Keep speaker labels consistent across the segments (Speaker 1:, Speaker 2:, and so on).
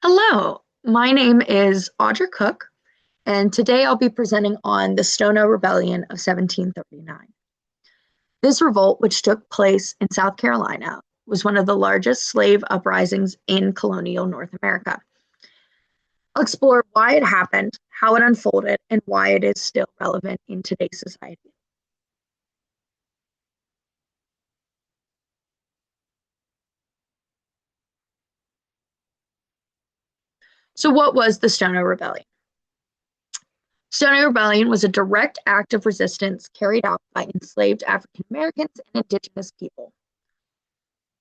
Speaker 1: Hello, my name is Audra Cook, and today I'll be presenting on the Stono Rebellion of 1739. This revolt, which took place in South Carolina, was one of the largest slave uprisings in colonial North America. I'll explore why it happened, how it unfolded, and why it is still relevant in today's society. So, what was the Stono Rebellion? Stono Rebellion was a direct act of resistance carried out by enslaved African Americans and indigenous people.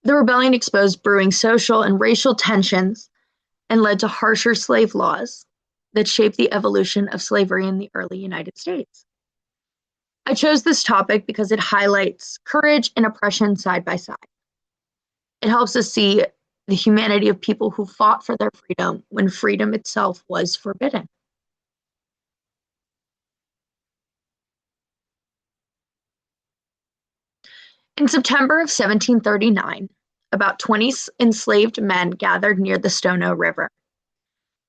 Speaker 1: The rebellion exposed brewing social and racial tensions and led to harsher slave laws that shaped the evolution of slavery in the early United States. I chose this topic because it highlights courage and oppression side by side. It helps us see the humanity of people who fought for their freedom when freedom itself was forbidden. In September of 1739, about 20 enslaved men gathered near the Stono River.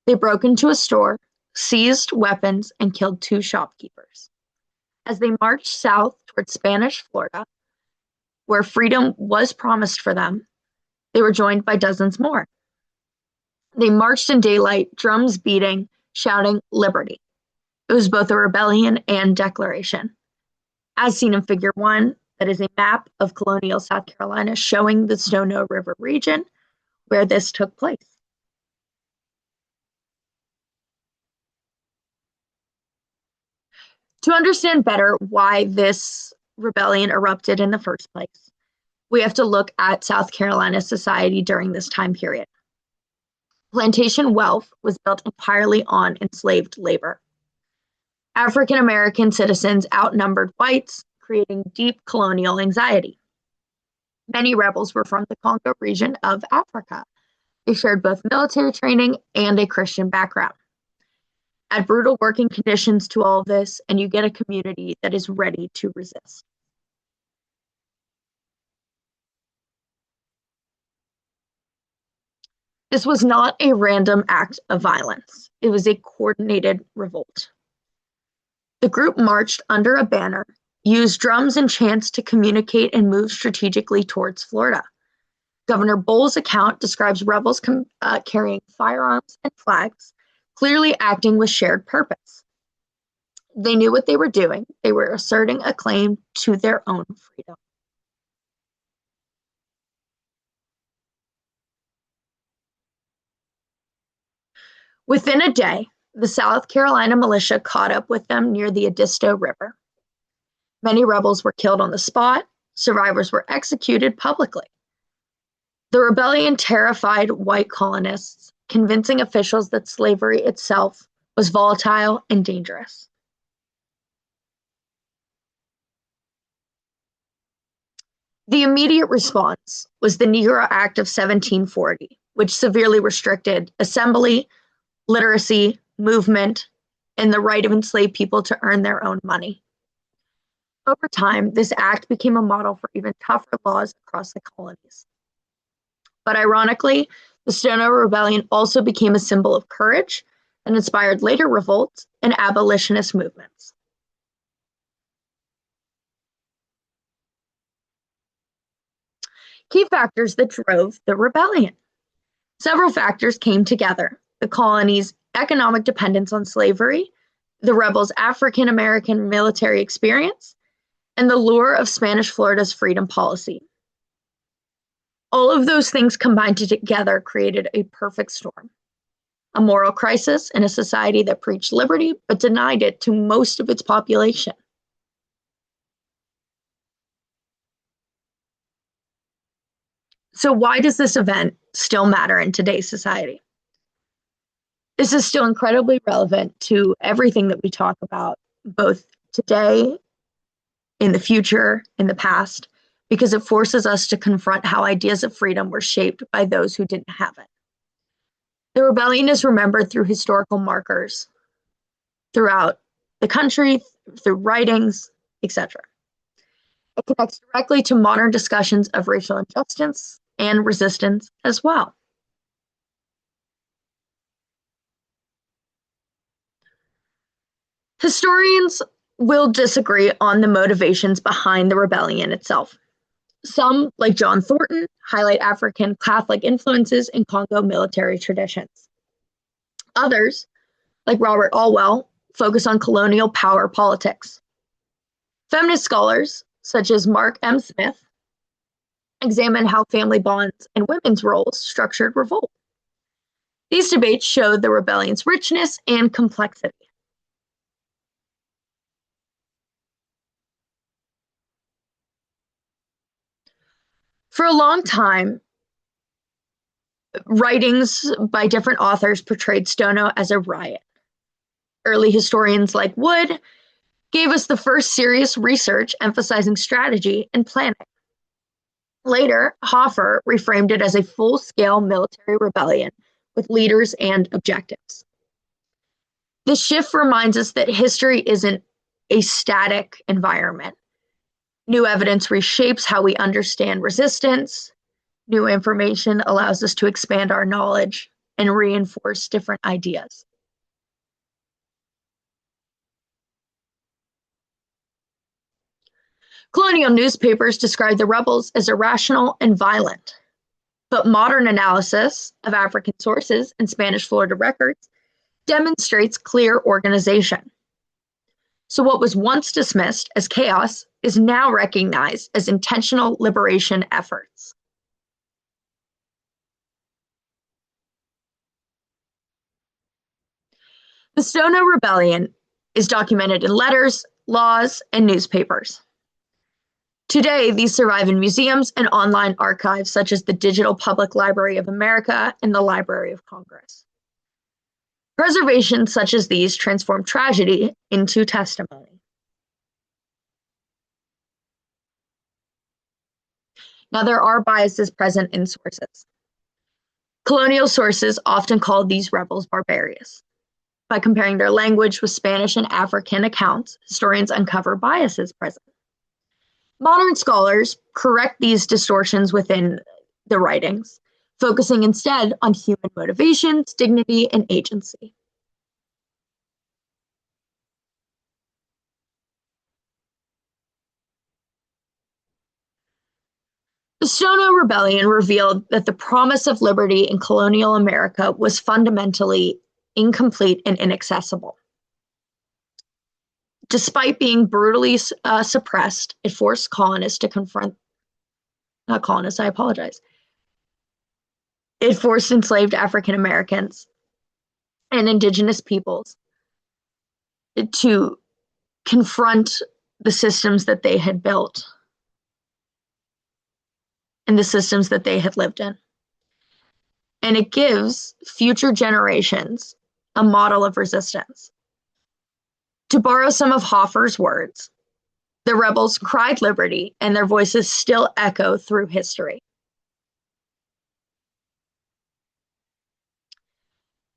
Speaker 1: They broke into a store, seized weapons, and killed two shopkeepers. As they marched south toward Spanish Florida, where freedom was promised for them, they were joined by dozens more. They marched in daylight, drums beating, shouting liberty. It was both a rebellion and declaration. As seen in Figure 1, that is a map of colonial South Carolina showing the Stono River region where this took place. To understand better why this rebellion erupted in the first place, we have to look at South Carolina society during this time period. Plantation wealth was built entirely on enslaved labor. African American citizens outnumbered whites, creating deep colonial anxiety. Many rebels were from the Congo region of Africa. They shared both military training and a Christian background. Add brutal working conditions to all of this, and you get a community that is ready to resist. This was not a random act of violence. It was a coordinated revolt. The group marched under a banner, used drums and chants to communicate and move strategically towards Florida. Governor Bull's account describes rebels carrying firearms and flags, clearly acting with shared purpose. They knew what they were doing. They were asserting a claim to their own freedom. Within a day, the South Carolina militia caught up with them near the Edisto River. Many rebels were killed on the spot. Survivors were executed publicly. The rebellion terrified white colonists, convincing officials that slavery itself was volatile and dangerous. The immediate response was the Negro Act of 1740, which severely restricted assembly, literacy, movement, and the right of enslaved people to earn their own money. Over time, this act became a model for even tougher laws across the colonies. But ironically, the Stono Rebellion also became a symbol of courage and inspired later revolts and abolitionist movements. Key factors that drove the rebellion. Several factors came together: the colony's economic dependence on slavery, the rebels' African American military experience, and the lure of Spanish Florida's freedom policy. All of those things combined together created a perfect storm. A moral crisis in a society that preached liberty but denied it to most of its population. So why does this event still matter in today's society? This is still incredibly relevant to everything that we talk about, both today, in the future, in the past, because it forces us to confront how ideas of freedom were shaped by those who didn't have it. The rebellion is remembered through historical markers throughout the country, through writings, etc. It connects directly to modern discussions of racial injustice and resistance as well. Historians will disagree on the motivations behind the rebellion itself. Some, like John Thornton, highlight African Catholic influences in Congo military traditions. Others, like Robert Alwell, focus on colonial power politics. Feminist scholars, such as Mark M. Smith, examine how family bonds and women's roles structured revolt. These debates showed the rebellion's richness and complexity. For a long time, writings by different authors portrayed Stono as a riot. Early historians like Wood gave us the first serious research emphasizing strategy and planning. Later, Hoffer reframed it as a full-scale military rebellion with leaders and objectives. This shift reminds us that history isn't a static environment. New evidence reshapes how we understand resistance. New information allows us to expand our knowledge and reinforce different ideas. Colonial newspapers described the rebels as irrational and violent, but modern analysis of African sources and Spanish Florida records demonstrates clear organization. So what was once dismissed as chaos is now recognized as intentional liberation efforts. The Stono Rebellion is documented in letters, laws, and newspapers. Today, these survive in museums and online archives such as the Digital Public Library of America and the Library of Congress. Preservations such as these transform tragedy into testimony. Now, there are biases present in sources. Colonial sources often called these rebels barbarous. By comparing their language with Spanish and African accounts, historians uncover biases present. Modern scholars correct these distortions within the writings, focusing instead on human motivations, dignity, and agency. The Stono Rebellion revealed that the promise of liberty in colonial America was fundamentally incomplete and inaccessible. Despite being brutally suppressed, it forced colonists to confront, not colonists, I apologize. It forced enslaved African Americans and indigenous peoples to confront the systems that they had built and the systems that they had lived in. And it gives future generations a model of resistance. To borrow some of Hoffer's words, the rebels cried liberty, and their voices still echo through history.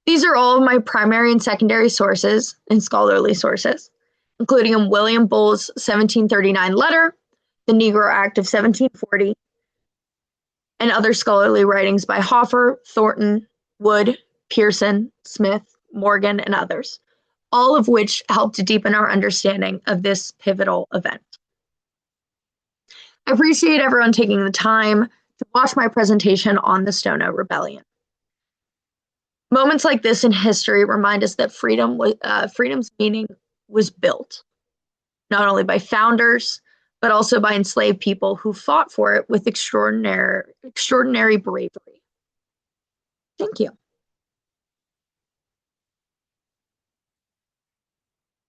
Speaker 1: These are all of my primary and secondary sources and scholarly sources, including William Bull's 1739 letter, the Negro Act of 1740, and other scholarly writings by Hoffer, Thornton, Wood, Pearson, Smith, Morgan, and others, all of which help to deepen our understanding of this pivotal event. I appreciate everyone taking the time to watch my presentation on the Stono Rebellion. Moments like this in history remind us that freedom's meaning was built, not only by founders, but also by enslaved people who fought for it with extraordinary bravery. Thank you.